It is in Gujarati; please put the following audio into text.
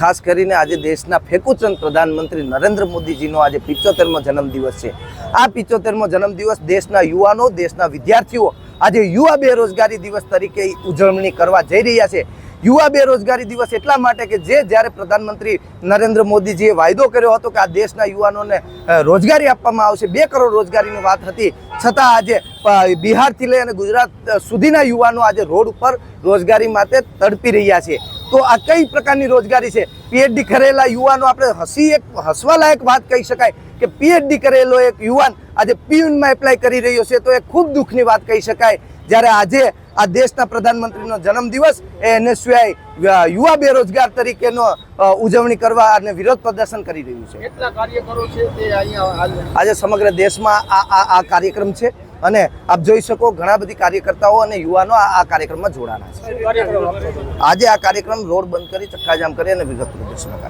ખાસ કરીને આજે દેશના ફેકુચંદ પ્રધાનમંત્રી નરેન્દ્ર મોદીજીનો આજે 75મો જન્મદિવસ છે। આ 75મો જન્મદિવસ દેશના યુવાનો, દેશના વિદ્યાર્થીઓ આજે યુવા બેરોજગારી દિવસ તરીકે ઉજવણી કરવા જઈ રહ્યા છે। યુવા બેરોજગારી દિવસ એટલા માટે કે જ્યારે પ્રધાનમંત્રી નરેન્દ્ર મોદીજીએ વાયદો કર્યો હતો કે આ દેશના યુવાનોને રોજગારી આપવામાં આવશે, 2 કરોડ રોજગારીની વાત હતી, છતાં આજે બિહારથી લઈ અને ગુજરાત સુધીના યુવાનો આજે રોડ ઉપર રોજગારી માટે તડપી રહ્યા છે। તો આ કઈ પ્રકારની રોજગારી છે? પીએચડી કરેલા યુવાનો, આપણે હસવા લાયક વાત કહી શકાય કે પીએચડી કરેલો એક યુવાન આજે પીયુનમાં એપ્લાય કરી રહ્યો છે, તો એ ખૂબ દુઃખની વાત કહી શકાય। જ્યારે આજે આ દેશના પ્રધાનમંત્રીનો જન્મદિવસ એને સિવાય યુવા બેરોજગાર તરીકેનો ઉજવણી કરવા અને વિરોધ પ્રદર્શન કરી રહ્યું છે। કેટલા કાર્યકરો છે તે અહીંયા આજે સમગ્ર દેશમાં આ કાર્યક્રમ છે અને આપ જોઈ શકો ઘણા બધી કાર્યકર્તાઓ અને યુવાનો આ કાર્યક્રમમાં જોડાના છે। આજે આ કાર્યક્રમ રોડ બંધ કરી, ચક્કાજામ કરી અને વિરોધ પ્રદર્શન